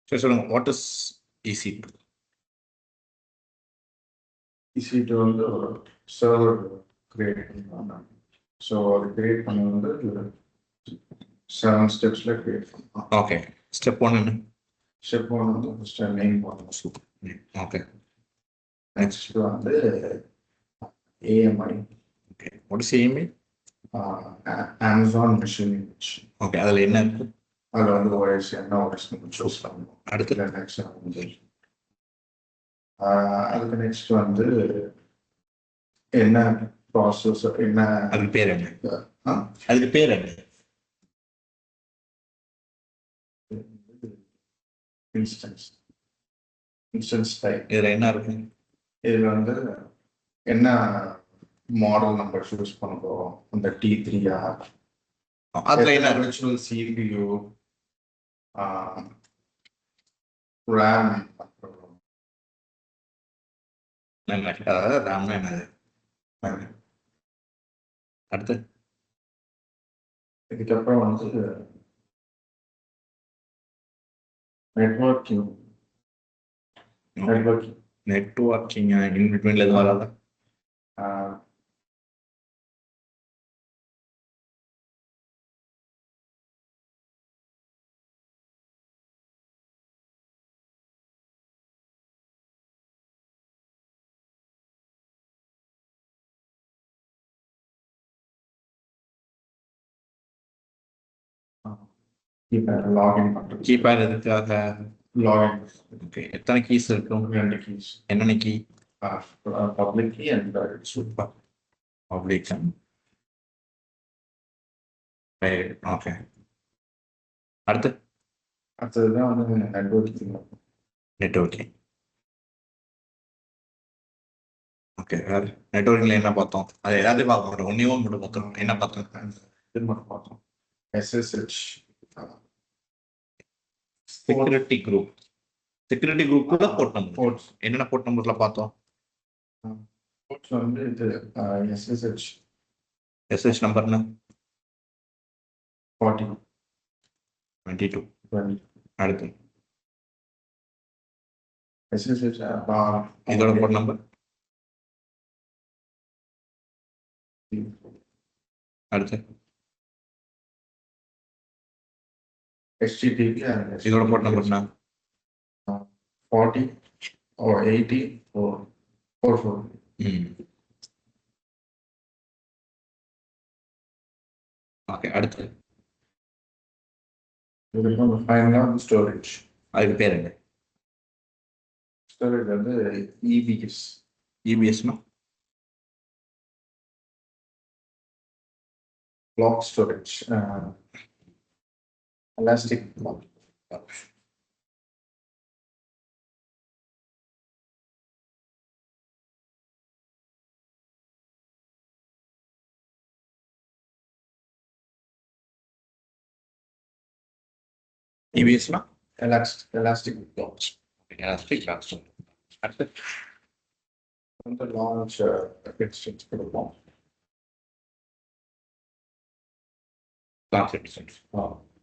சரி சொல்லுங்க, what is EC2? EC2 வந்து ஒரு சர்வர் கிரியேட் பண்ணுவாங்க. ஸோ அது கிரியேட் பண்ண வந்து 7 ஸ்டெப்ஸில் கிரியேட் பண்ணுவாங்க. ஓகே, ஸ்டெப் 1 என்ன? ஸ்டெப் 1 வந்து ஃபஸ்ட்டு நேம் போடணும். ஓகே, நெக்ஸ்ட் வந்து AMI. Okay, what is AMI? Amazon machine image. Okay, அதில் என்ன இருக்கு? அதில் வந்து OS என்ன OS நம்ம சூஸ் பண்ணணும். அடுத்து நெக்ஸ்ட் வந்து அதுக்கு நெக்ஸ்ட் வந்து என்ன ப்ராசஸ், என்ன அதுக்கு பேர் என்ன? அதுக்கு பேர் என்ன? Instance type. இதில் என்ன இருக்கு? இதில் வந்து என்ன மாடல் நம்ம சூஸ் பண்ண போகிறோம், அந்த T3 அதில் என்ன விர்ச்சுவல் CPU, RAM, அதாவது ரேம்னா என்னது? அடுத்து இதுக்கப்புறம் வந்து நெட்வொர்க்கிங். நெட்வொர்க்கிங் இன் பிட்வீன்ல எதுவும் வராதா? லாகின் பண்ணுறது. கீபேட் எதுக்காக? லாகின். ஓகே, எத்தனை கீஸ் இருக்கும்? 2 கீஸ். என்னென்ன key? Public key and super. Public. Okay, அடுத்ததுதான் வந்து நெட்வொர்க்கிங். நெட்வொர்க்கிங். ஓகே, வேறு நெட்வொர்க்கிங்கில் என்ன பார்த்தோம்? அது எல்லாத்தையும் பார்க்க மாட்டோம், ஒன்றையும் மட்டும் பார்த்தோம். என்ன பார்த்தோம்? இது மட்டும் பார்த்தோம். SSH security group. செக்யூரிட்டி குரூப்புல போர்ட் நம்பர். போர்ட்ஸ். என்னென்ன போர்ட் நம்பர்ல பார்த்தோம்? போர்ட்ஸ் வந்து இது SH நம்பர்னா 40, 22. 20. அடுத்து SSH இதோட போர்ட் நம்பர். அடுத்து HTTP இதோட போர்ட் நம்பர்னா 40 or 80 or 44. ஓகே, அடுத்து ஃபைனலாக ஸ்டோரேஜ். அதுக்கு பேர் என்ன? ஸ்டோரேஜ் வந்து EBS. EBSனா block storage, elastic block. EBSனா elastic blocks. Elastic blocks. அடுத்து வந்து launch extensions கொடுப்போம். Launch extensions.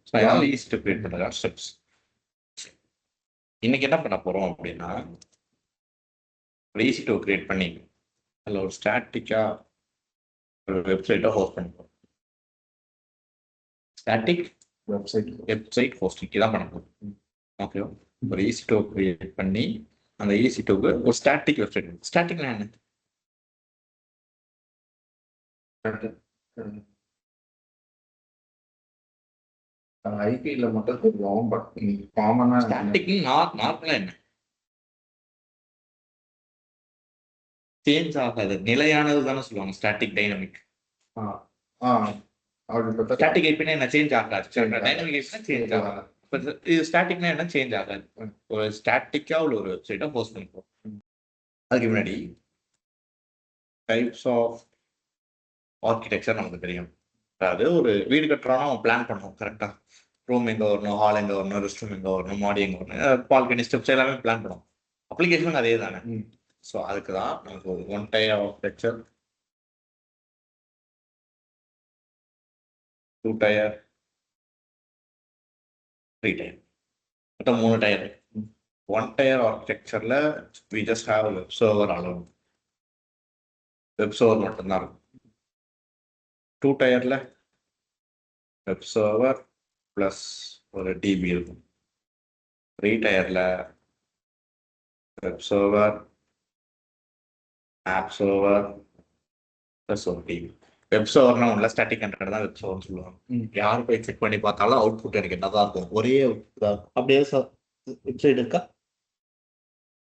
ஸோ அதனால ஈஸி டு கிரியேட் பண்ணுறதா ஸ்டெப்ஸ். இன்னைக்கு என்ன பண்ண போகிறோம் அப்படின்னா, ஒரு EC2 கிரியேட் பண்ணி அதில் ஒரு ஸ்டாட்டிக்காக ஒரு வெப்சைட்டை ஹோஸ்ட் பண்ணிப்போம். ஸ்டாட்டிக் வெப்சைட் ஹோஸ்டிங் இதான் பண்ண போகிறோம். ஓகேவா? ஒரு EC2 கிரியேட் பண்ணி அந்த EC2க்கு ஒரு ஸ்டாட்டிக் வெப்சைட். ஸ்டாட்டிக்னா என்ன? ஐபியில் மட்டும் தெரியும், பட் காமனாக ஸ்டாட்டிக் நார்மலாக என்ன? சேஞ்ச் ஆகாது, நிலையானது தானே சொல்லுவாங்க. Static dynamic. ஸ்டாட்டிக் ஐபினா என்ன? சேஞ்ச் ஆகாது. டைனமிக் ஐபினா சேஞ்ச் ஆகாது. இது ஸ்டாட்டிக்னா என்ன? சேஞ்ச் ஆகாது. ஒரு ஸ்டாட்டிக்கா உள்ள ஒரு வெப்சைட்டை ஹோஸ்ட் பண்ணிப்போம். அதுக்கு முன்னாடி டைப்ஸ் ஆஃப் ஆர்கிடெக்சர் நமக்கு தெரியும். அதாவது ஒரு வீடு கட்டுறோம்னா அவன் பிளான் பண்ணுவோம் கரெக்டாக. ரூம் எங்கே வரணும், ஹால் எங்கே வரணும், ரெஸ்ட் ரூம் எங்கே வரணும், மாடி எங்கே வரணும், பால்கனி ஸ்டெப்ஸ் எல்லாமே பிளான் பண்ணுவோம். அப்ளிகேஷனும் அதே தானே. ஸோ அதுக்கு தான் நமக்கு ஒரு 1 tier ஆர்கிடெக்சர், 2 tier, 3 tier. மொத்தம் 3 டயர். 1 டயர் ஆர்கிடெக்சர்ல we just have web server alone. Web server மட்டும்தான் இருக்கும். 2 டயர்ல வெப் சர்வர் பிளஸ் ஒரு டிபி இருக்கும். 3 டயர்ல web server, app server plus ஒரு டிபி. வெப் சர்வர்னா உள்ள ஸ்டாட்டிக் கண்டென்ட் தான் வெப் சர்வர்னு சொல்லுவாங்க. யார் போய் செக் பண்ணி பார்த்தாலும் அவுட்புட் எனக்கு என்னதான் இருக்கும், ஒரே அவுட்புட் தான். அப்படியே வெப்சைட் இருக்கா,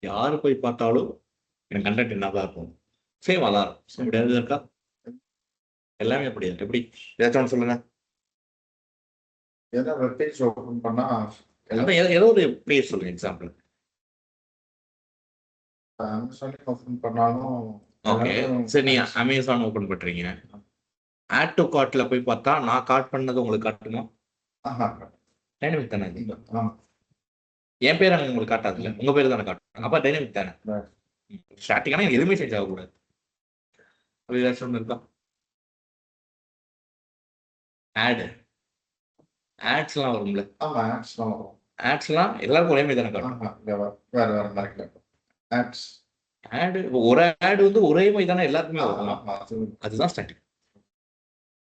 யாரு போய் பார்த்தாலும் எனக்கு கண்டென்ட் என்னதான் இருக்கும், சேம் அதான் இருக்கும். அப்படியாவது இருக்கா, எல்லாமே அப்படி இருக்கு. எப்படி ஏதாச்சும் ஒன்று சொல்லுங்க. ஏன்னா வெப்பேஜ் ஓப்பன் பண்ணா ஏதோ ஒரு பேர் சொல்லுங்க எக்ஸாம்பிள். அமேசான் ஓப்பன் பண்ணாலும் ஓகே, சரி நீங்க அமேசான் ஓபன் பண்றீங்க, ஆட் டு கார்ட்ல போய் பார்த்தா நான் கார்ட் பண்ணது உங்களுக்கு காட்டுமா? டைனமிக் தானே இது. என் பேர் அங்கே உங்களுக்கு காட்டாதுல்ல, உங்க பேர் தானே காட்டும். அப்ப டைனமிக் தானே. ஸ்டாட்டிக்கான எதுவுமே சேஞ்ச் ஆகக்கூடாது. அப்படி ஏதாச்சும் ஒன்று இருக்கா? ஆட்ஸ்லாம் வரும்ல, ஆட்ஸ்லாம் எல்லாருக்கும் ஒரே மாதிரி தானே காட்டும். வேற வேற மாதிரி ஆட்ஸ் ஆடு ஒரு ஆடு வந்து ஒரே மாதிரி தானே எல்லாருக்குமே வரும். அதுதான் ஸ்டாட்டிக்.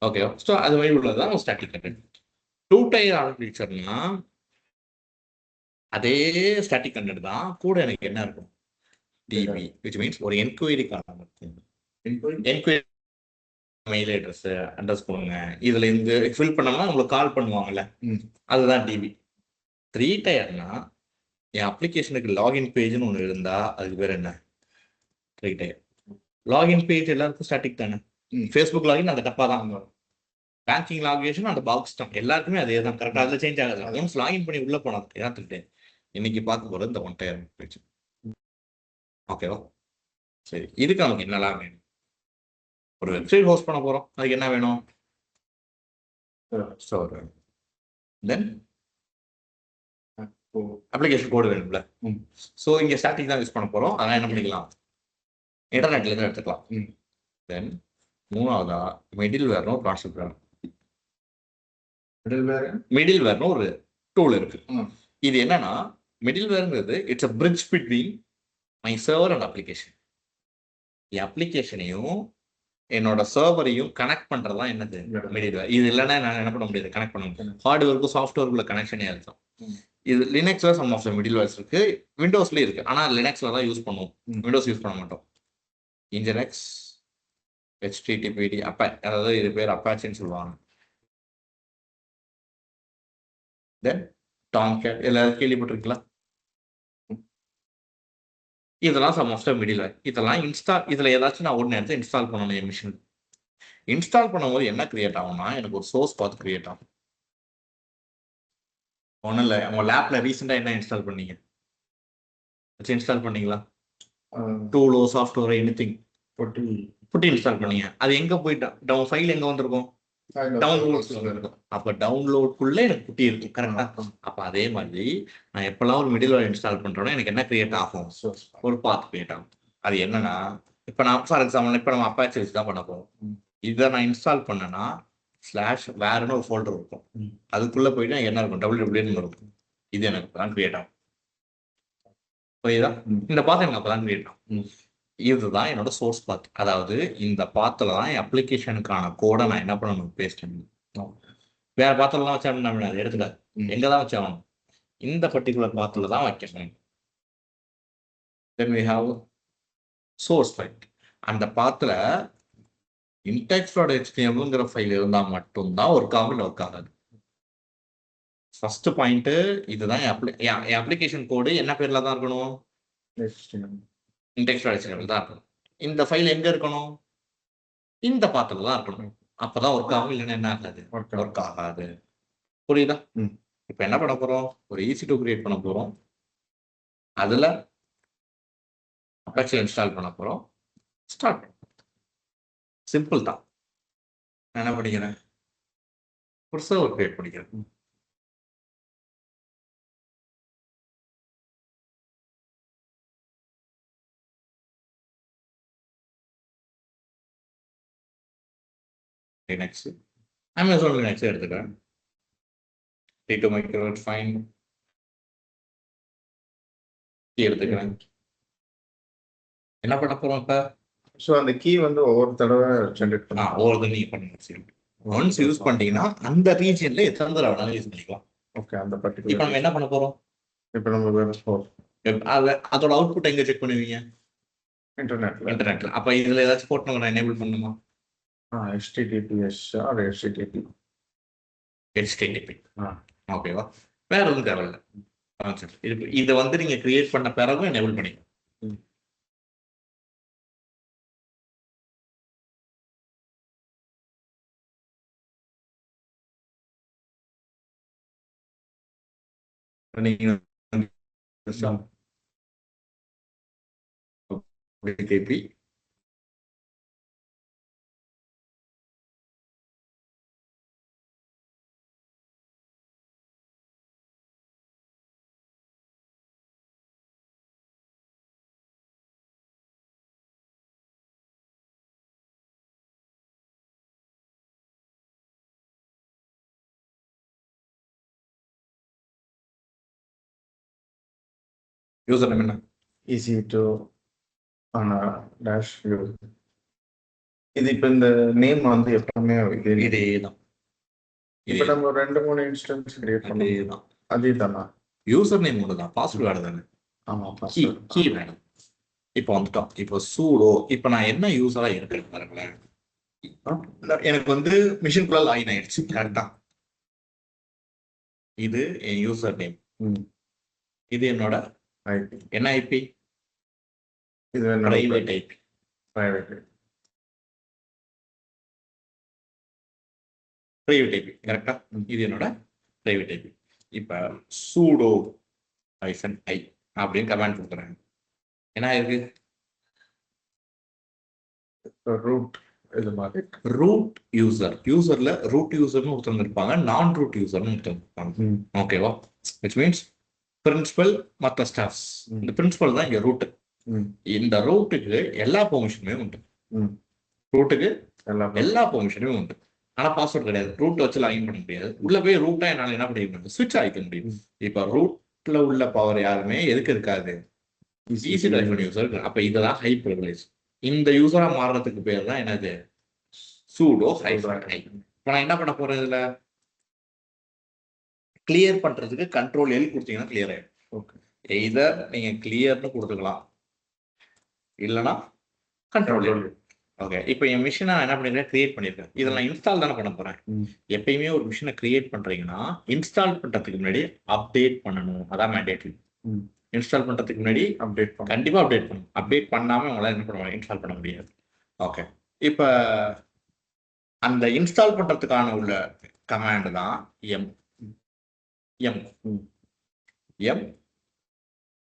ஓகே, ஸோ அது மாதிரி உள்ளதுதான் ஸ்டாட்டிக் கண்டென்ட். 2 டயர் ஆர்கிடெக்சர்னா அதே ஸ்டாட்டிக் கண்டென்ட் தான், கூட எனக்கு என்ன இருக்கும், டிபி, which means ஒரு என்கொயரி காலம் இருக்கும். என்கொயரி மெயில் அட்ரஸ் அட்ரஸ் கொடுங்க, இதுல இருந்து ஃபில் பண்ணோம்னா உங்களுக்கு கால் பண்ணுவாங்கல்ல, அதுதான் டிபி. 3 டயர்னா என் அப்ளிகேஷனுக்கு லாகின் பேஜ்னு ஒன்று இருந்தா அதுக்கு பேர் என்ன, 3 டயர். லாகின் பேஜ் எல்லாருக்கும் ஸ்டாட்டிக் தானே. ஃபேஸ்புக் லாகின் அந்த டப்பா தான், பேங்கிங் லாகின் அந்த பாக்ஸ் தான், எல்லாருக்குமே அதே தான். கரெக்டாக அதில் சேஞ்ச் ஆகாது. ஒன்ஸ் லாகின் பண்ணி உள்ள போனது ஏதாத்துக்கிட்டே இன்னைக்கு பார்க்க போகிறது இந்த 1 டயர் பேஜ். ஓகேவா, சரி. இதுக்கு நமக்கு என்னெல்லாம் வேணும்? ஒரு வெப்சைட் ஹோஸ்ட் பண்ண போறோம், அதுக்கு என்ன வேணும், ஸ்டோர் வேணும். தென் அப்ளிகேஷன் கோடு வேணும்ல. ஸோ இங்கே ஸ்டாட்டிக் தான் யூஸ் பண்ண போறோம், அதெல்லாம் என்ன பண்ணிக்கலாம், இன்டர்நெட்ல இருந்து எடுத்துக்கலாம். தென் மூணாவதா மிடில் வேர்னு ஒரு கான்செப்ட் வேணும். மிடில் வேர்னு ஒரு டூல் இருக்கு. இது என்னன்னா, மிடில் வேர்ங்கிறது it's a bridge between my server and application. என் அப்ளிகேஷனையும் என்னோட சர்வரையும் கனெக்ட் பண்றதா என்னது மிடில் வேர். இது இல்லைன்னா நான் என்ன பண்ண முடியாது, கனெக்ட் பண்ண முடியாது. ஹார்ட்வேருக்கும் சாஃப்ட்வேருக்குள்ள கனெக்ஷனே இருக்கும். இது லினக்ஸ்ல some of the middlewares இருக்கு, விண்டோஸ்லயும் இருக்கு. ஆனா லினக்ஸ்ல தான் யூஸ் பண்ணுவோம், விண்டோஸ் யூஸ் பண்ண மாட்டோம். இன்ஜினெக்ஸ், HTTPD, அதாவது இது பேர் அப்பாச்சின்னு சொல்லுவாங்க. தென் டாம்கேட் எல்லாரும் கேள்விப்பட்டிருக்கீங்களா? இதெல்லாம் சம் ஆஃப் த மிடில் வேர். இதெல்லாம் இதுல ஏதாச்சும் நான் ஒன்று எடுத்து இன்ஸ்டால் பண்ணணும் என் மிஷின். இன்ஸ்டால் பண்ணும்போது என்ன கிரியேட் ஆகும்னா, எனக்கு ஒரு சோர்ஸ் பாத் கிரியேட் ஆகும். ஒன்றும் இல்லை, உங்க லேப்ல ரீசெண்டா என்ன இன்ஸ்டால் பண்ணீங்க, வச்சு இன்ஸ்டால் பண்ணீங்களா? டூலோ சாஃப்ட்வேர் எனிதிங் புட்டி இன்ஸ்டால் பண்ணீங்க. அது எங்க போயிட்டா ஃபைல் எங்க வந்திருக்கும், டவுன்லோட்ஸ்ல இருக்கும். அப்ப டவுன்லோட்குள்ள எனக்கு புட்டி இருக்கும். கரெக்டா? அப்ப அதே மாதிரி நான் எப்பெல்லாம் ஒரு மிடில் வேர் இன்ஸ்டால் பண்றேன்னா எனக்கு என்ன கிரியேட் ஆகும், ஒரு பாத் கிரியேட் ஆகும். அது என்னன்னா, இப்ப நான் ஃபார் எக்ஸாம்பிள் இப்ப நம்ம அப்பாச்சி வச்சு தான் பண்ண போறோம். இதை நான் இன்ஸ்டால் பண்ணேன்னா /வேர்னு ஒரு ஃபோல்டர் இருக்கும், அதுக்குள்ள போயிட்டு என்ன இருக்கும், www இருக்கும். இது எனக்கு தான் கிரியேட் ஆகும். புரியுதா? இந்த பாத் எனக்கு அப்பதான் கிரியேட் ஆகும். இதுதான் என்னோட சோர்ஸ் பாத். அதாவது இந்த பாத்துல தான் என் அப்ளிகேஷனுக்கான கோடை நான் என்ன பண்ணணும், பேஸ்ட் பண்ணணும். வேற பாத்திரம்லாம் வச்சா என்ன எடுத்துக்க, எங்கதான் வச்சாகணும், இந்த பர்டிகுலர் பாத்துல தான் வைக்கணும். தென் we have source file. அந்த பாத்துல index.htmlங்கிற ஃபைல் இருந்தா மட்டும்தான் ஒர்க் ஆகும், இல்லை ஒர்க் ஆகாது. ஃபர்ஸ்ட் பாயிண்ட் இதுதான். என் அப்ளிகேஷன் கோடு என்ன பேர்ல தான் இருக்கணும், index.html தான் இருக்கணும். இந்த ஃபைல் எங்க இருக்கணும், இந்த பாத்துல தான் இருக்கணும். அப்பதான் ஒர்க் ஆகும், இல்லைன்னா என்ன ஆகாது, ஒர்க் ஆகாது. புரியுதா? இப்ப என்ன பண்ண போறோம், ஒரு EC2 கிரியேட் பண்ண போறோம், அதுல அப்பாச்சி இன்ஸ்டால் பண்ண போறோம், ஸ்டார்ட். சிம்பிள் தான். நான் என்ன பண்ணிக்கிறேன், ஒரு சர்வர் கிரியேட் பண்ணிக்கிறேன். லினக்ஸ், அமேசான் லினக்ஸ் எடுத்துக்கிறேன். T2 microwave fine. கீ எடுத்துக்கிறேன். என்ன பண்ண போறோம் இப்ப? ஸோ அந்த கீ வந்து ஒவ்வொரு தடவை ஜென்ரேட் பண்ணுவோம். ஒவ்வொரு நீங்க பண்ணுங்க. ஒன்ஸ் யூஸ் பண்ணிட்டீங்கன்னா அந்த ரீஜியன்ல எத்தனை தடவை வேணாலும் யூஸ் பண்ணிக்கலாம். ஓகே, அந்த இப்போ பர்டிகுலர் நம்ம என்ன பண்ண போறோம்? இப்போ நம்ம அதோட அவுட்புட் எங்க செக் பண்ணுவீங்க? இன்டர்நெட்ல. அப்ப இதுல ஏதாச்சும் போட்டு நம்ம எனேபிள் பண்ணணுமா? HTTPS or HTTP. HTTP. ஓகேவா? வேற எதுவும் தேவையில்லை. இதை வந்து நீங்க கிரியேட் பண்ண பிறகும் எனேபிள் பண்ணிக்கலாம். நீங்க HTTP யூசர் நேம் என்ன? Easy to dash use. இது இப்போ இந்த நேம் வந்து எப்பவுமே இதேதான். இப்போ நம்ம 2-3 இன்ஸ்டன்ஸ் கிரியேட் பண்ணலாம். அதே தானா? யூசர் நேம் ஒன்று தான், பாஸ்வேர்டு வேறு தானே. ஆமாம், கீ வேணும். இப்போ வந்துட்டோம். இப்போ சூடோ, இப்போ நான் என்ன யூஸரா இருக்கிறேன் பாருங்களேன். எனக்கு வந்து மிஷின்குள்ள லாகின் ஆயிடுச்சு. கரெக்டா? இது என் யூசர் நேம். இது என்னோட ஐபி. என்ன ஐபி? இது பிரைவேட் ஐபி. Private IP. கரெக்டா? இது என்னோட பிரைவேட் ஐபி. இப்ப சூடோ -i அப்படின்னு கமாண்ட் கொடுக்குறேன். என்ன இருக்கு? ரூட். இது மாதிரி ரூட் யூசர். யூசர்ல ரூட் யூசர்னு ஒருத்தவங்க இருப்பாங்க, நான் ரூட் யூசர்னு ஒருத்தவங்க இருப்பாங்க. ஓகேவா? விச் மீன்ஸ் பிரின்சிபல் மற்ற ஸ்டாஃப்ஸ். இந்த பிரின்சிபல் தான் இங்க ரூட். இந்த ரூட்டுக்கு எல்லா பெர்மிஷனுமே உண்டு. ரூட்டுக்கு எல்லா பெர்மிஷனுமே உண்டு. ஆனா பாஸ்வேர்ட் கிடையாது. ரூட் வச்சு லாகின் பண்ண முடியாது. உள்ள போய் ரூட்டா என்னால என்ன பண்ண முடியும்? ஸ்விட்ச் ஆகிக்க முடியும். இப்ப ரூட்ல உள்ள பவர் யாருமே எதுக்கு இருக்காது? Easy direction user. அப்ப இதெல்லாம் ஹை ப்ரிவிலேஜ். இந்த யூசரா மாறுறதுக்கு பேர் தான் என்னது? Sudo -i. இப்ப நான் என்ன பண்ண போறேன்? இதுல கிளியர் பண்றதுக்கு கண்ட்ரோல் எல் கொடுத்தீங்கன்னா கிளியர் ஆயிடும். ஓகே, இதை நீங்க கிளியர்னு கொடுத்துக்கலாம், இல்லைன்னா கண்ட்ரோல் எல். ஓகே, இப்போ என் மிஷினை நான் என்ன பண்ணிருக்கேன்? கிரியேட் பண்ணியிருக்கேன். இதில் நான் இன்ஸ்டால் தானே பண்ண போறேன். எப்பயுமே ஒரு மிஷினை கிரியேட் பண்றீங்கன்னா இன்ஸ்டால் பண்றதுக்கு முன்னாடி அப்டேட் பண்ணணும். அதான் மேண்டேட்டரி. இன்ஸ்டால் பண்றதுக்கு முன்னாடி கண்டிப்பா அப்டேட் பண்ணணும். அப்டேட் பண்ணாம உங்களால என்ன பண்ணுவாங்க? இன்ஸ்டால் பண்ண முடியாது. ஓகே, இப்போ அந்த இன்ஸ்டால் பண்றதுக்கான உள்ள கமாண்ட் தான் எம்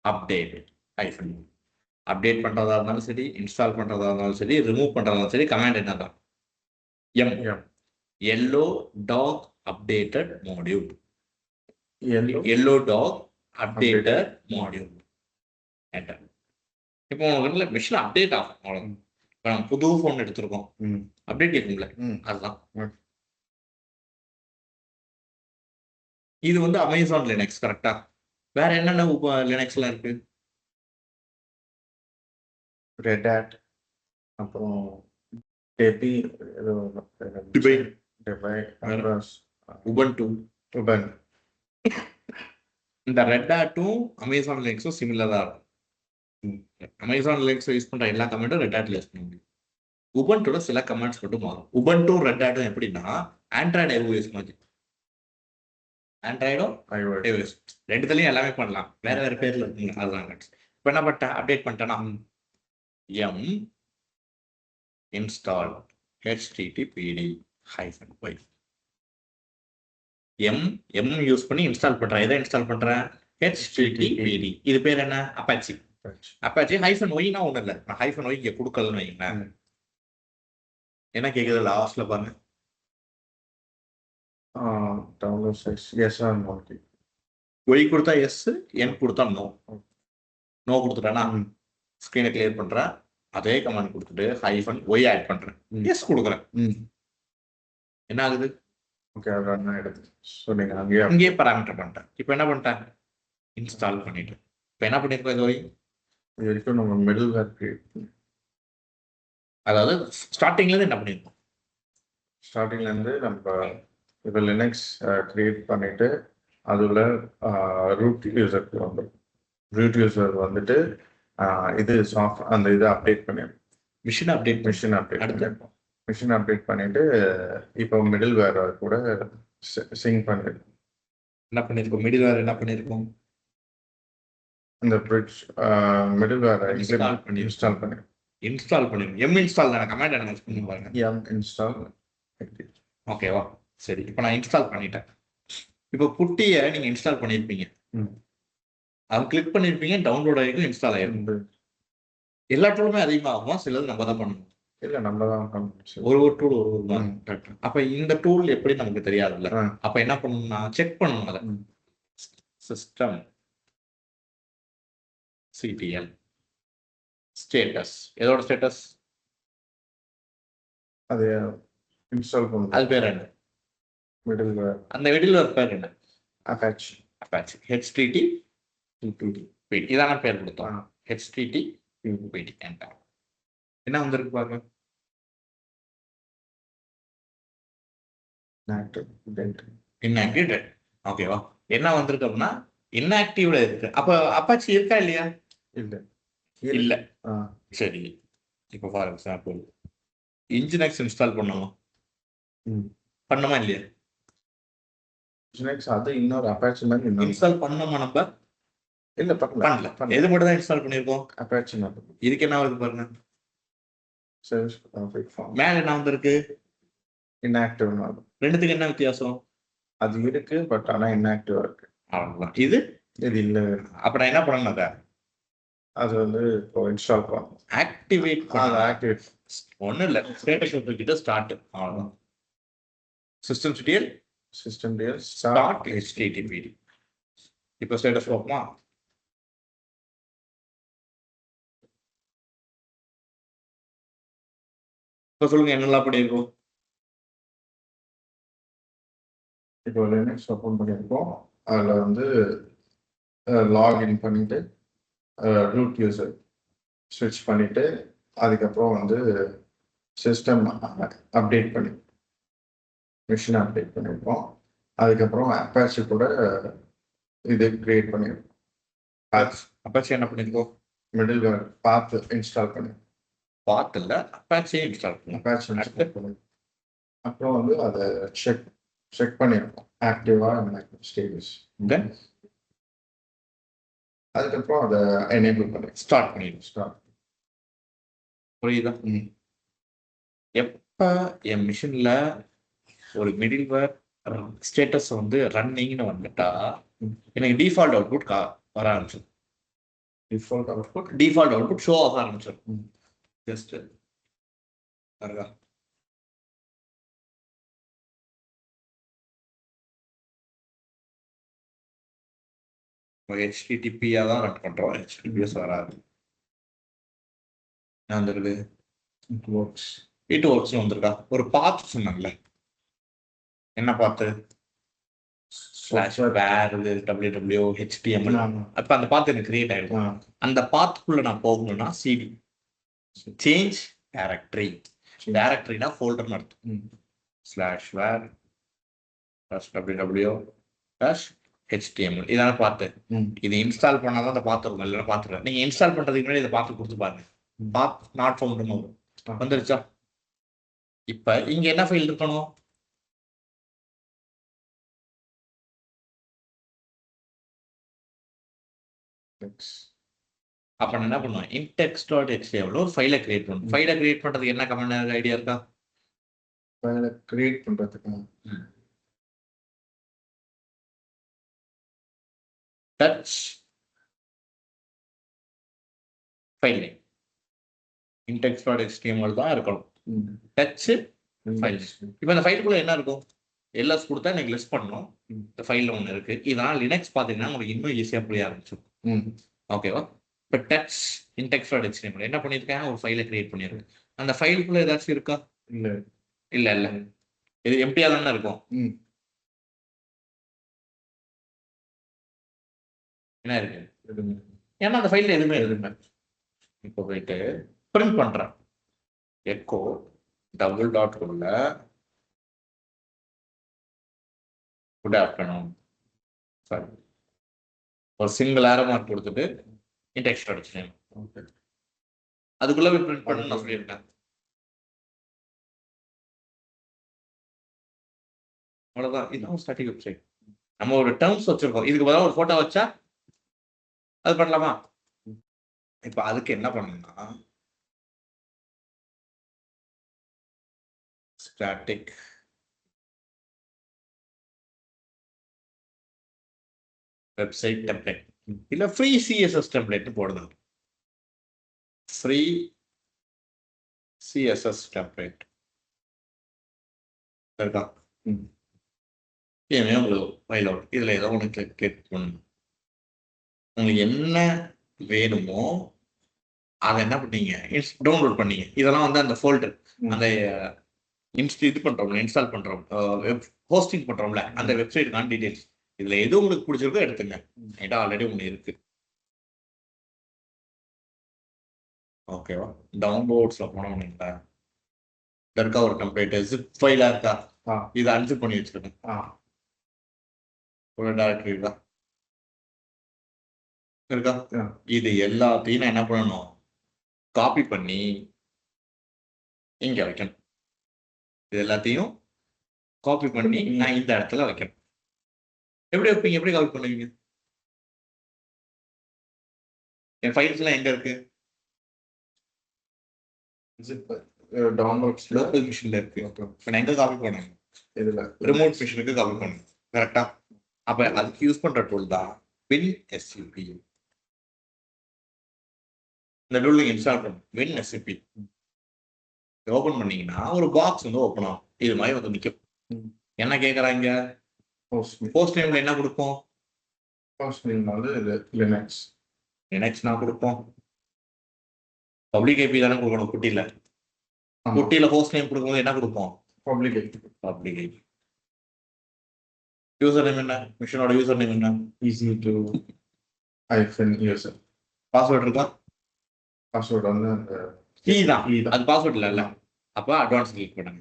அப்டேட் -. அப்டேட் பண்றதா இருந்தாலும் சரி, இன்ஸ்டால் பண்றதா இருந்தாலும் சரி, ரிமூவ் பண்றதா இருந்தாலும் சரி, கமாண்ட் என்னதான்? yellow dog updated module. yellow dog updated module. Enter. இப்போ உங்களுக்கு மிஷின் அப்டேட் ஆகும். அவ்வளவுதான். இப்போ நம்ம புது ஃபோன் எடுத்திருக்கோம், அப்டேட் கேட்கும்ல, அதுதான். இது வந்து அமேசான் லினக்ஸ். கரெக்டா? வேற என்னென்ன லினக்ஸ்ல இருக்கு? ரெட் ஹேட், அப்புறம் உபுண்டு. இந்த ரெட் ஹேட்டும் அமேசான் லினக்ஸும் சிமிலரா இருக்கும். அமேசான் லினக்ஸ் யூஸ் பண்ற எல்லா கமெண்ட்டும் ரெட் ஹேட்ல யூஸ் பண்ண முடியும். உபுண்டோட சில கமெண்ட்ஸ் மட்டும் மாறும். உபுண்டும் ரெட் ஹேட்டும் எப்படின்னா ஆண்ட்ராய்டு iOS மாதிரி. ஆண்ட்ராய்டும் iOS ரெண்டுத்துலயும் எல்லாமே பண்ணலாம், வேற வேற பேர்ல இருக்குங்க. அதுதான் இப்போ என்ன பண்ணிட்டேன்? அப்டேட் பண்ணிட்டேன்னா install httpd -y. m use பண்ணி இன்ஸ்டால் பண்றேன். எதை இன்ஸ்டால் பண்றேன்? httpd. இது பேர் என்ன? அப்பாச்சி. அப்பாச்சி -y னா ஒண்ணு இல்ல. நான் -y இங்க கொடுக்கலன்னு வைங்களேன். என்ன கேக்குது லாஸ்ட்ல பாருங்க? download size yes or no. y கொடுத்தா எஸ், n கொடுத்தா நோ. நோ கொடுத்துட்டேன்னா ஸ்கிரீனை கிளியர் பண்றேன். அதே கமாண்ட் கொடுத்துட்டு -y ஆட் பண்றேன், எஸ் கொடுக்குறேன். என்ன ஆகுது? ஓகே, அதான் எடுத்து. ஸோ நீங்கள் அங்கேயே பராமீட்டர் பண்ணிட்டேன். இப்போ என்ன பண்ணிட்டேன்? இன்ஸ்டால் பண்ணிட்டேன். இப்போ என்ன பண்ணியிருக்கோம் இது வரைக்கும்? இது வரைக்கும் நம்ம மிடில்வேர் கிரியேட் பண்ணி அதாவது ஸ்டார்டிங்லேருந்து என்ன பண்ணியிருக்கோம்? ஸ்டார்டிங்லேருந்து நம்ம இப்போ லினக்ஸ் கிரியேட் பண்ணிட்டு அதில் ரூட் யூசருக்கு வந்துடும். ரூட் யூசர் வந்துட்டு இது அந்த இதை அப்டேட் பண்ணியிருக்கோம். மிஷின் அப்டேட் மிஷின் அப்டேட் அடுத்து பண்ணியிருக்கோம். மிஷின் அப்டேட் பண்ணிட்டு இப்போ மிடில் வேர் கூட சிங் பண்ணியிருக்கோம். என்ன பண்ணியிருக்கோம்? மிடில் வேர் என்ன பண்ணியிருக்கோம்? இந்த பிரிட்ஜ் மிடில் வேர் இன்ஸ்டால் இன்ஸ்டால் பண்ணியிருக்கோம். இன்ஸ்டால் பண்ணிருக்கோம். எம் இன்ஸ்டால் தானே, கமாண்ட் என்ன பண்ணி பாருங்க. M install. ஓகேவா? சரி, இப்போ நான் இன்ஸ்டால் பண்ணிட்டேன். இப்போ புட்டியை நீங்க இன்ஸ்டால் பண்ணியிருப்பீங்க. அவங்க கிளிக் பண்ணியிருப்பீங்க, டவுன்லோட் ஆகிருக்கும், இன்ஸ்டால் ஆகிருக்கும். எல்லா டூலுமே அதிகமாகுமா? சிலது நம்ம தான் பண்ணணும். இல்லை, நம்ம தான் பண்ணணும். ஒரு டூல் ஒரு அப்ப இந்த டூல் எப்படி நமக்கு தெரியாதுல்ல. அப்ப என்ன பண்ணணும்னா செக் பண்ணணும். அதை சிஸ்டம் சிடிஎல் ஸ்டேட்டஸ், எதோட ஸ்டேட்டஸ்? அது இன்ஸ்டால் பண்ணணும். அது பேர் என்ன? மிடில் வேர். அந்த மிடில் வேர் பேர் என்ன? அப்பாச்சி. அப்பாச்சி HTTP இதான பேர் கொடுத்தோம். HTTP என்ன வந்திருக்கு பாருங்க. இன்ஆக்டிவ். ஓகேவா? என்ன வந்திருக்கு அப்படின்னா இன்ஆக்டிவ்ல இருக்கு. அப்ப அப்பாச்சி இருக்கா இல்லையா? இல்ல இல்ல. சரி, இப்போ ஃபார் எக்ஸாம்பிள் இன்ஜினெக்ஸ் இன்ஸ்டால் பண்ணோமா? பண்ணோமா இல்லையா? இன்ஜினெக்ஸ் அது இன்னொரு அப்பாச்சி மாதிரி இன்ஸ்டால் பண்ணோமா நம்ம? இல்ல பண்ணல. எது மட்டும் தான் இன்ஸ்டால் பண்ணியிருக்கோம்? அப்பாச்சி. இதுக்கு என்ன வருது பாருங்க. Service config form. மேல என்ன வந்திருக்கு? இன்ஆக்டிவ். ரெண்டுத்துக்கு என்ன வித்தியாசம்? அது இருக்கு, பட் ஆனா இன்ஆக்டிவா இருக்கு. அவ்வளவுதான். இது இல்ல. அப்ப நான் என்ன பண்ணணும்? அதை அது வந்து இப்போ இன்ஸ்டால் பண்ணணும். ஆக்டிவேட் பண்ண. ஆக்டிவேட் ஒன்றும் இல்லை, ஸ்டேட்டஸ் கிட்ட ஸ்டார்ட். அவ்வளோதான். Systemctl start HTTP. இப்போ ஸ்டேட்டஸ் பார்ப்போமா? இப்போ சொல்லுங்க, என்னெல்லாம் பண்ணியிருக்கோம்? இப்போ லினக்ஸ் ஓப்பன் பண்ணியிருக்கோம். அதில் வந்து லாகின் பண்ணிட்டு ரூட் யூசர் ஸ்விட்ச் பண்ணிட்டு அதுக்கப்புறம் வந்து சிஸ்டம் அப்டேட் பண்ணி மிஷின் அப்டேட் பண்ணியிருக்கோம். அதுக்கப்புறம் அப்பாச்சி கூட இது கிரியேட் பண்ணியிருக்கோம். அப்பாச்சி என்ன பண்ணியிருக்கோம்? மிடில் வேர் பாத் இன்ஸ்டால் பண்ணியிருக்கோம். பாத் இல்லை, அப்பாச்சியே இன்ஸ்டால் பண்ணி. அப்பாச்சி இன்ஸ்டால் பண்ணியிருக்கோம். அப்புறம் வந்து அதை செக் பண்ணியிருக்கோம், ஆக்டிவா இன்ஆக்டிவ் ஸ்டேட்டஸ். தென் அதுக்கப்புறம் அதை எனேபிள் பண்ணி ஸ்டார்ட் பண்ணிடுவோம். புரியுதா? எப்போ என் மிஷினில் ஒரு மிடில் வேர் ஸ்டேட்டஸ் வந்து ரன்னிங்னு வந்துட்டா எனக்கு டிஃபால்ட் அவுட்புட் வர ஆரம்பிச்சிடும். டிஃபால்ட் அவுட்புட் ஷோ ஆக ஆரம்பிச்சிடும். ஜஸ்ட் வருதா? HTTP-யா தான் ரன் பண்றோம். HTTPS வராது. வந்துருக்கு. இட் ஒர்க்ஸ் வந்திருக்கா? ஒரு பாத் சொன்னாங்கல்ல, என்ன பாத்து? www HTML. அப்ப அந்த பாத் எனக்கு கிரியேட் ஆயிடும். அந்த பாத்துக்குள்ள நான் போகணும்னா சிடி சேஞ்ச் டைரக்டரி. டைரக்டரினா ஃபோல்டர்னு அர்த்தம். /var www HTML இதான பாத்து. இது இன்ஸ்டால் பண்ணாதான் அந்த பாத்து இருக்கும். இல்லைன்னா பாத்துருக்கேன். நீங்க இன்ஸ்டால் பண்றதுக்கு முன்னாடி இதை பார்த்து கொடுத்து பாருங்க. பாத் நாட் ஃபவுண்ட்னு வரும். வந்துருச்சா? இப்ப இங்க என்ன ஃபைல் இருக்கணும்? அப்ப நான் என்ன பண்ணுவேன்? index.html ஒரு ஃபைலை கிரியேட் பண்ணும். ஃபைலை கிரியேட் பண்றதுக்கு என்ன கமெண்ட் ஐடியா இருக்கா? ஃபைலை கிரியேட் பண்றதுக்கு டச் ஃபைல் நேம் index.html தான் இருக்கணும். Touch file. இப்போ இந்த ஃபைலுக்குள்ள என்ன இருக்கும்? எல்எஸ் கொடுத்தா எனக்கு லிஸ்ட் பண்ணணும். இந்த ஃபைலில் ஒன்று இருக்கு. இதனால் லினக்ஸ் பார்த்தீங்கன்னா உங்களுக்கு இன்னும் ஈஸியாக புரிய ஆரம்பிச்சிடும். ஓகேவா? இப்போ டச் index.html என்ன பண்ணியிருக்கேன்? ஒரு ஃபைலை கிரியேட் பண்ணியிருக்கேன். அந்த ஃபைலுக்குள்ள ஏதாச்சும் இருக்கா? இல்லை. இது எம்டியா தானே இருக்கும். என்ன இருக்கு? ஏன்னா அந்த ஃபைல்ல எதுவுமே எதுவுமே இப்போ போயிட்டு பிரிண்ட் பண்றேன். எக்கோ டபுள் டாட் உள்ள குட் ஆஃப்டர்நூன், சாரி, ஒரு சிங்கிள் ஏரோ மார்க் கொடுத்துட்டு டெக்ஸ்ட் அடிச்சிட்டேன். அதுக்குள்ள பிரிண்ட் பண்ண நான் சொல்லியிருக்கேன். அவ்வளவுதான். இதுதான் ஸ்டாட்டிக் வெப்சைட். நம்ம ஒரு டேர்ம்ஸ் வச்சிருக்கோம். இதுக்கு பதிலா ஒரு போட்டோ வச்சா அது பண்ணலாமா? இப்ப அதுக்கு என்ன பண்ணணும்னா ஸ்டாட்டிக் வெப்சைட் டெம்ப்ளேட் இல்ல ஃப்ரீ சிஎஸ்எஸ் டெம்ப்ளேட் போடுது. ஃப்ரீ சிஎஸ்எஸ் டெம்ப்ளேட் இருக்கா? ஏன் உங்களுக்கு ஃபைல் அவுட் இதுல ஏதோ ஒன்று கிளிக் பண்ணணும். உங்களுக்கு என்ன வேணுமோ அதை என்ன பண்ணீங்க, டவுன்லோட் பண்ணீங்க. இதெல்லாம் வந்து அந்த ஃபோல்டர், அந்த இது பண்றோம்ல, இன்ஸ்டால் பண்றோம், ஹோஸ்டிங் பண்றோம்ல, அந்த வெப்சைட்டுக்கான டீடைல்ஸ். இதுல எது உங்களுக்கு பிடிச்சிருக்கோ எடுத்துங்க. என்கிட்ட ஆல்ரெடி ஒன்று இருக்கு. ஓகேவா? டவுன்லோட்ஸ்ல போனோம்னீங்களா, இருக்கா ஒரு டெம்ப்ளேட் ஜிப் ஃபைலா இருக்கா, இதை அன்சிப் பண்ணி வச்சிருக்கேன். ஒரு டைரக்டரி இருக்கா? இது எல்லாத்தையும் நான் என்ன பண்ணணும், காப்பி பண்ணி இங்க வைக்கணும். இது எல்லாத்தையும் காப்பி பண்ணி நான் இந்த இடத்துல வைக்கணும். எப்படி வைப்பீங்க, எப்படி காப்பி பண்ணுவீங்க? என் ஃபைல்ஸ் எல்லாம் எங்க இருக்கு? டவுன்லோட்ஸ் லோக்கல் மிஷின்ல இருக்கு. இப்போ நான் எங்க காப்பி பண்ணணும்? இதுல ரிமோட் மிஷினுக்கு காப்பி பண்ணணும். கரெக்டா? அப்ப அதுக்கு யூஸ் பண்ற டூல் தான் WinSCP. இந்த டூல் நீங்க இன்ஸ்டால் பண்ணணும். WinSCP ஓபன் பண்ணீங்கன்னா ஒரு பாக்ஸ் வந்து ஓபன் ஆகும். இது மாதிரி வந்து நிற்கும். என்ன கேட்கறாங்க? போஸ்ட் நேம்ல என்ன கொடுப்போம்? போஸ்ட் நேம் வந்து லினக்ஸ். லினக்ஸ் நான் கொடுப்போம். பப்ளிக் ஐபி தானே கொடுக்கணும். குட்டியில ஹோஸ்ட் நேம் கொடுக்கும்போது என்ன கொடுப்போம்? Public IP. Public IP. User name என்ன? மிஷினோட யூசர் நேம் என்ன? EC2 user. பாஸ்வேர்ட் இருக்கா? பாஸ்வேர்ட் வந்து அந்த கீ தான். அது பாஸ்வேர்ட் இல்ல. அப்ப அட்வான்ஸ் கிளிக் பண்ணுங்க.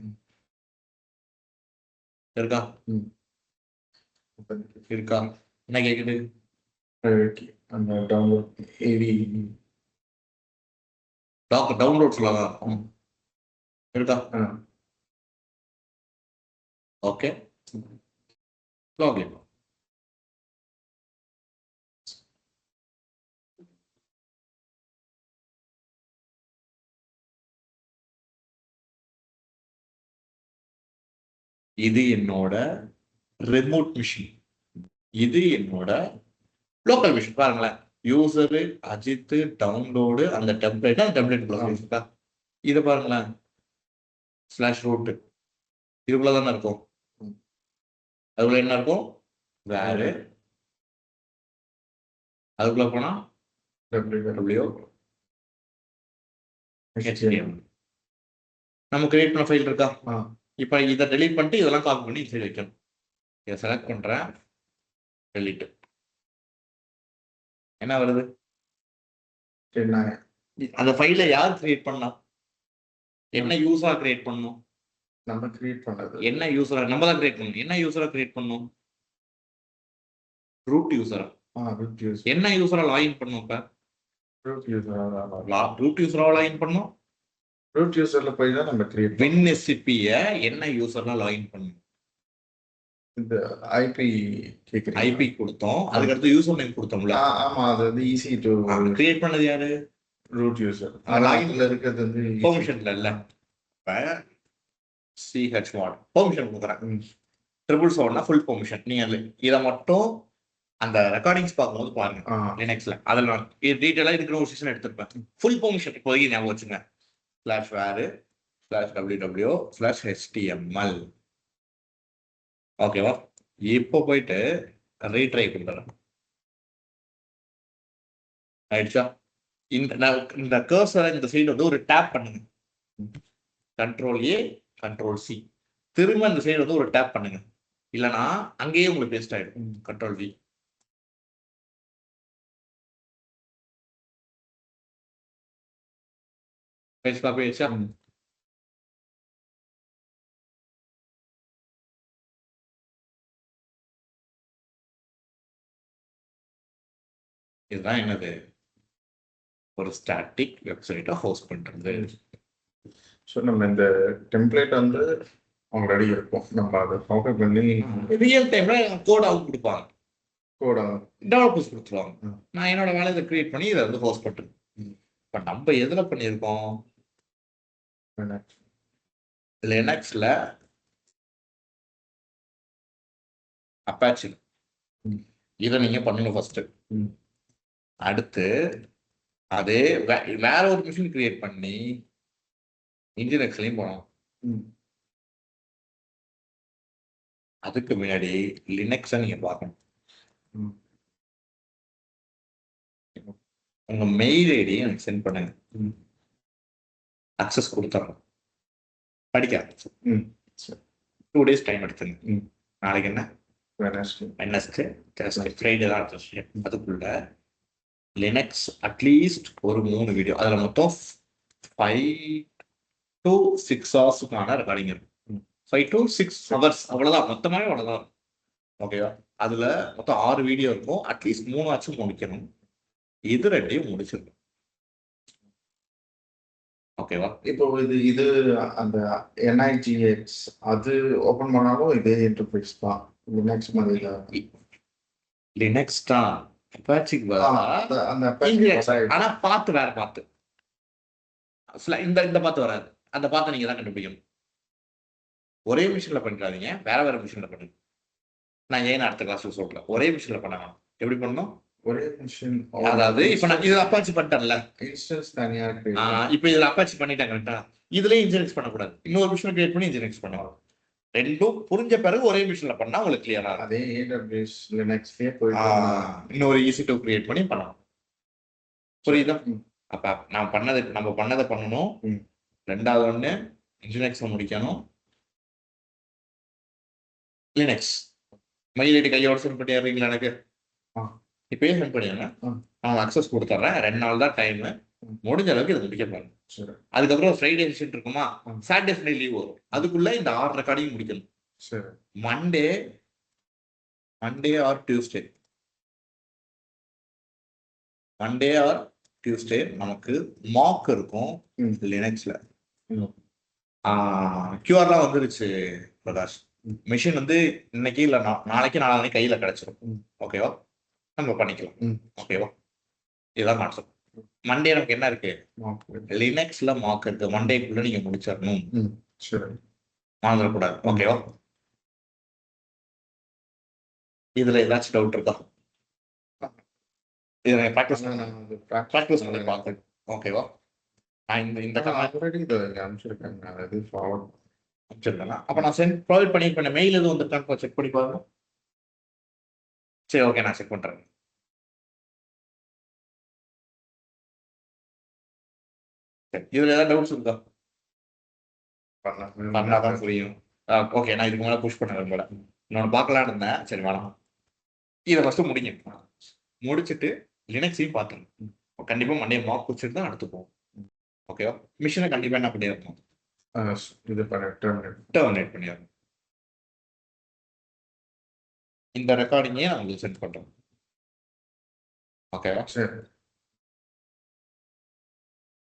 இருக்கா? இருக்கா? என்ன கேக்குது? அந்த டவுன்லோட் ஏவி டவுன்லோட் சொல்லலாம். இருக்கா? Okay, login. இது என்னோட ரிமோட் மிஷின், இது என்னோட லோக்கல் மிஷின். பாருங்களேன், யூசரு அஜித், டவுன்லோடு, அந்த டெம்ப்ளேட், அந்த டெம்ப்ளேட் இதை பாருங்களேன், ஸ்லாஷ் ரூட் இதுக்குள்ள தானே இருக்கும். அதுக்குள்ள என்ன இருக்கும்? வேறு. அதுக்குள்ள போனா டபிள்யூ நம்ம கிரியேட் பண்ண ஃபைல் இருக்கா? இப்போ இதை டெலீட் பண்ணிட்டு இதெல்லாம் காப்பி பண்ணி சைடு வைக்கணும். இதை செலக்ட் பண்றேன், டெலீட். என்ன வருது? அந்த ஃபைலை யார் கிரியேட் பண்ணா? என்ன யூஸரா கிரியேட் பண்ணணும்? நம்ம கிரியேட் பண்ணது. என்ன யூஸரா? நம்ம தான் கிரியேட் பண்ணணும். என்ன யூஸரா கிரியேட் பண்ணணும்? ரூட் யூஸரா? Root user. என்ன யூஸரா லாகின் பண்ணணும்? இப்ப ரூட் யூசரா ரூட் யூஸரா லாகின் பண்ணணும். ரூட் யூசர்ல போய் தான் நம்ம கிரியேட் WinSCP என்ன யூஸர்னா லாகின் பண்ணணும். இந்த ஐபி கேக்குறீங்க. ஐபி கொடுத்தோம், அதுக்கு அடுத்து யூசர் நேம் கொடுத்தோம்ல. ஆமா, அது வந்து EC2 கிரியேட் பண்ணது யாரு? Root user. லாகின்ல இருக்கிறது வந்து பெர்மிஷன்ல இல்ல. CH1 பெர்மிஷன் கொடுக்குறேன். 777 ஃபுல் பெர்மிஷன். நீங்க இதை மட்டும் அந்த ரெக்கார்டிங்ஸ் பார்க்கும்போது பாருங்க லினக்ஸ்ல. அதில் நான் டீட்டெயிலாக இருக்கிற ஒரு செஷன் எடுத்திருப்பேன். ஃபுல் பெர்மிஷன் இப்போதைக்கு ஞாபகம் வச்சுங்க. /var/www/html. ஓகேவா? இப்போ போயிட்டு ரீட்ரை கொடுத்துறேன். ஆயிடுச்சா? இந்த கர்சரை இந்த சைடு வந்து ஒரு டேப் பண்ணுங்க. Ctrl+A Ctrl+C. திரும்ப இந்த சைடு வந்து ஒரு டேப் பண்ணுங்க. இல்லைன்னா அங்கேயே உங்களுக்கு பேஸ்ட் ஆயிடும். Ctrl+V. பேஜ் காப்பி ஆயிடுச்சா? இதுதான் என்னது, ஒரு ஸ்டாட்டிக் வெப்சைட்டை ஹோஸ்ட் பண்றது. ஸோ நம்ம இந்த டெம்ப்ளேட் வந்து ஆல்ரெடி இருக்கும், நம்ம அதை காப்பி பண்ணி ரியல் டைம்ல கோட் அவுட் கொடுப்பாங்க, கோடா டெவலப்பர்ஸ் கொடுத்துருவாங்க. நான் என்னோட வேலையை இதை கிரியேட் பண்ணி இதை வந்து ஹோஸ்ட் பண்ணுறேன். இப்போ நம்ம எதில் பண்ணியிருக்கோம், லினக்ஸில் அப்பாச்சி. இதை நீங்கள் பண்ணணும் ஃபர்ஸ்ட். அடுத்து அதே வேற ஒரு மிஷின் கிரியேட் பண்ணி இன்ஜினெக்ஸ்லையும் போனோம். அதுக்கு முன்னாடி லினக்ஸை நீங்க பார்க்கணும். உங்க மெயில் ஐடி எனக்கு சென்ட் பண்ணுங்க, அக்சஸ் கொடுத்துறோம், படிக்க ஆரம்பிச்சு 2 days டைம் எடுத்துங்க. நாளைக்கு என்ன, வெட்னஸ்டே, ஃப்ரைடே தான் அடுத்த விஷயம். அதுக்குள்ள லினக்ஸ் அட்லீஸ்ட் ஒரு 3 வீடியோ, அதுல மொத்தம் 5 to 6 ஹவர்ஸுக்கான ரெக்கார்டிங் இருக்கும். 5 to 6 hours அவ்வளவுதான், மொத்தமாவே அவ்வளவுதான். ஓகேவா? அதுல மொத்தம் 6 வீடியோ இருக்கும். அட்லீஸ்ட் 3 ஆச்சும் முடிக்கணும். இது 2 முடிச்சிருக்கும். ஓகேவா? இப்போ இது அந்த NIGX அது ஓபன் பண்ணாலும் இதே இன்டர்ஃபேஸ் தான், லினக்ஸ் மாதிரி தான். லினக்ஸ் தான் அப்பாச்சிக்கு ஆனா பார்த்து வேற பார்த்து இந்த பார்த்து வராது. அந்த பார்த்து நீங்க தான் கண்டுபிடிக்கணும். ஒரே மிஷின்ல பண்ணிடாதீங்க, வேற வேற மிஷின்ல பண்ணுங்க. நான் ஏன் அடுத்த கிளாஸ்ல சொல்றேன், ஒரே மிஷின்ல பண்ணணும். எப்படி பண்ணணும்? ஒரே மிஷின், அதாவது இப்ப நான் இது அப்பாச்சி பண்ணிட்டேன்ல, இன்ஸ்டன்ஸ் தனியா இருக்கு. இப்ப இதுல அப்பாச்சி பண்ணிட்டேன் கரெக்டா, இதுலயே இன்ஜினியரிங் பண்ணக்கூடாது, இன்னொரு மிஷின் கிரியேட் பண்ணி இன்ஜினியரிங் பண்ணுவாங்க. ரெண்டும் புரிஞ்ச பிறகு ஒரே மிஷின்ல பண்ணா உங்களுக்கு கிளியரா இருக்கும். அதே AWS லினக்ஸ்லயே போயிட்டு இன்னொரு EC2 கிரியேட் பண்ணி பண்ணணும். புரியுதா? அப்ப நம்ம பண்ணதை பண்ணணும். ரெண்டாவது ஒண்ணு இன்ஜினியரிங்ஸ் முடிக்கணும். லினக்ஸ் மெயில் ஐடி கையோட சென்ட் பண்ணிடுறீங்களா? எனக்கு இப்பயே சென்ட் பண்ணிடுங்க, நான் அக்சஸ் கொடுத்துட்றேன். 2 நாள் தான் டைம், முடிஞ்ச அளவுக்கு இதை முடிக்க பாருங்க. அதுக்கப்புறம் ஃப்ரைடே செஷன் இருக்குமா, சாட்டர்டே சண்டே லீவ் வரும். அதுக்குள்ள இந்த 6 ரெக்கார்டிங் முடிக்கணும். மண்டே ஆர் டியூஸ்டே நமக்கு மாக் இருக்கும் லினக்ஸ்ல. கியூஆர்லாம் வந்துருச்சு பிரகாஷ். மிஷின் வந்து இன்னைக்கு இல்ல நாளைக்கு நாளைக்கு கையில கிடைச்சிடும். ஓகேவா? நம்ம பண்ணிக்கலாம். ஓகேவா? இதுதான் கான்செப்ட். மண்டே நமக்கு என்ன இருக்கு, லினக்ஸ்ல மார்க் இருக்கு. மண்டேக்குள்ள நீங்க முடிச்சிடணும், மறந்துடக்கூடாது. ஓகேவா? இதுல ஏதாச்சும் டவுட் இருக்கா? இதை ப்ராக்டிஸ் பண்ணி பார்க்கணும். ஓகேவா? நான் இந்த அப்ப நான் ப்ரொவைட் பண்ணிருப்பேன். மெயில் எதுவும் வந்துருக்கான்னு செக் பண்ணி பாருங்க. சரி, ஓகே, நான் செக் பண்றேன். இதுல ஏதாவது டவுட்ஸ் இருக்கா? பண்ணாதான் புரியும். ஓகே, நான் இதுக்கு மேல புஷ் பண்ண விரும்பல. இன்னொன்னு பார்க்கலான்னு இருந்தேன். சரி, வேணாம். இதை ஃபர்ஸ்ட் முடிங்க. முடிச்சுட்டு லினக்ஸையும் பார்த்துங்க. கண்டிப்பா மண்டே மார்க் குடிச்சிட்டு தான் அடுத்து போகும். ஓகேவா? மிஷினை கண்டிப்பா என்ன பண்ணிடணும், இது டெர்மினேட் பண்ணிடணும். இந்த ரெக்கார்டிங்கே நான் உங்களுக்கு சென்ட் பண்றேன். ஓகேவா? சரி.